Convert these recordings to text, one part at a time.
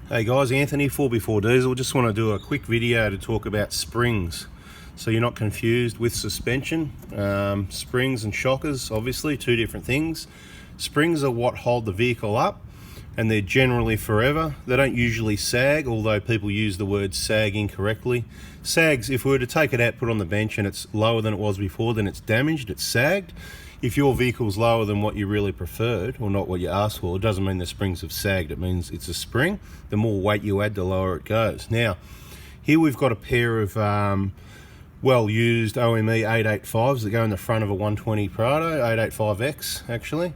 Hey guys, Anthony, 4x4 Diesel. Just want to do a quick video to talk about springs, so you're not confused with suspension. Springs and shockers, obviously, two different things. Springs are what hold the vehicle up, and they're generally forever. They don't usually sag, although people use the word sag incorrectly. Sags, if we were to take it out, put it on the bench, and it's lower than it was before, then it's damaged, it's sagged. If your vehicle's lower than what you really preferred, or not what you asked for, it doesn't mean the springs have sagged. It means it's a spring. The more weight you add, the lower it goes. Now, here we've got a pair of well-used OME 885s that go in the front of a 120 Prado, 885X actually,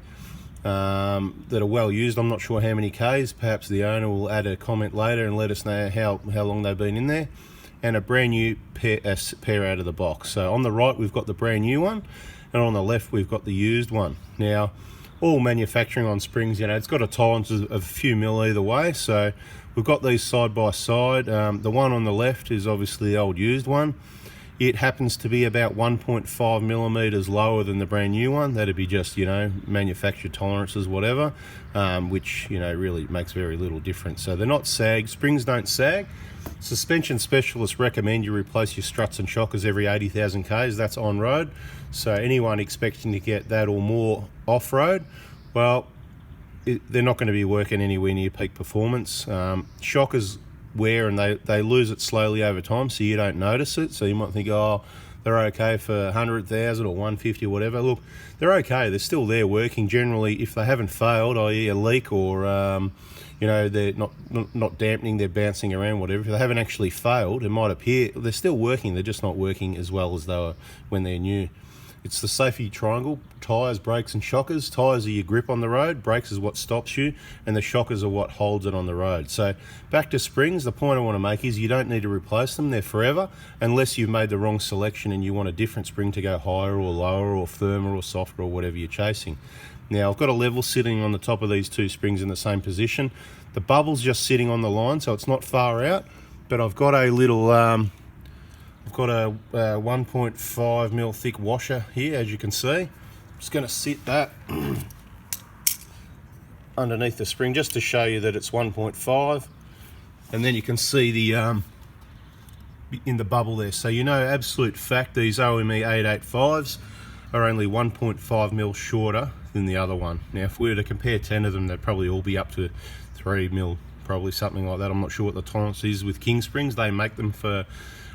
that are well used. I'm not sure how many Ks. Perhaps the owner will add a comment later and let us know how long they've been in there. And a brand new pair out of the box. So on the right, we've got the brand new one, and on the left we've got the used one. Now, all manufacturing on springs, you know, it's got a tolerance of a few mil either way, so we've got these side by side. The one on the left is obviously the old used one. It happens to be about 1.5 millimeters lower than the brand new one. That'd be just, you know, manufactured tolerances, whatever, which, you know, really makes very little difference. So they're not sag. Springs don't sag. Suspension specialists recommend you replace your struts and shockers every 80,000 Ks. That's on road. So anyone expecting to get that or more off road, well, they're not going to be working anywhere near peak performance. Shockers wear and they lose it slowly over time, so you don't notice it. So you might think, oh, they're okay for 100,000 or 150 or whatever. Look, they're okay. They're still there working. Generally, if they haven't failed, i.e. a leak or you know, they're not dampening, they're bouncing around, whatever. If they haven't actually failed, it might appear they're still working. They're just not working as well as they were when they're new. It's the safety triangle: tyres, brakes and shockers. Tyres are your grip on the road, brakes is what stops you, and the shockers are what holds it on the road. So back to springs, the point I want to make is you don't need to replace them. They're forever, unless you've made the wrong selection and you want a different spring to go higher or lower or firmer or softer or whatever you're chasing. Now, I've got a level sitting on the top of these two springs in the same position. The bubble's just sitting on the line, so it's not far out, but I've got a little I've got a 1.5 mil thick washer here, as you can see. I'm just going to sit that underneath the spring just to show you that it's 1.5, and then you can see the in the bubble there. So you know, absolute fact, these OME 885s are only 1.5 mil shorter than the other one. Now, if we were to compare 10 of them, they'd probably all be up to 3 mil, probably something like that. I'm not sure what the tolerance is with King Springs. They make them for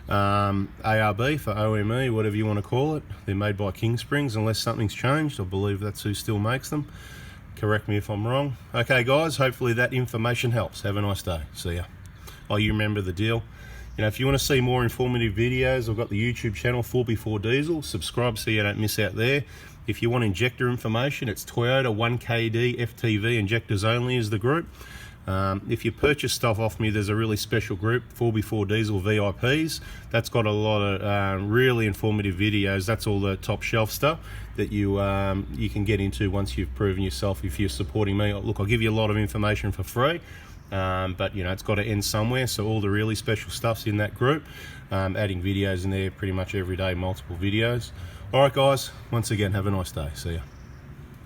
ARB, for OME, whatever you want to call it. They're made by King Springs, unless something's changed. I believe that's who still makes them. Correct me if I'm wrong. Okay guys, hopefully that information helps. Have a nice day. See ya. Oh, you remember the deal. You know, if you want to see more informative videos, I've got the YouTube channel 4x4 Diesel. Subscribe so you don't miss out there. If you want injector information, it's Toyota 1KD FTV injectors only is the group. If you purchase stuff off me, there's a really special group, 4x4 Diesel VIPs. That's got a lot of really informative videos. That's all the top shelf stuff that you can get into once you've proven yourself if you're supporting me. Look, I'll give you a lot of information for free, but you know, it's got to end somewhere. So all the really special stuff's in that group. Adding videos in there pretty much every day, multiple videos. All right guys, once again, have a nice day. See ya.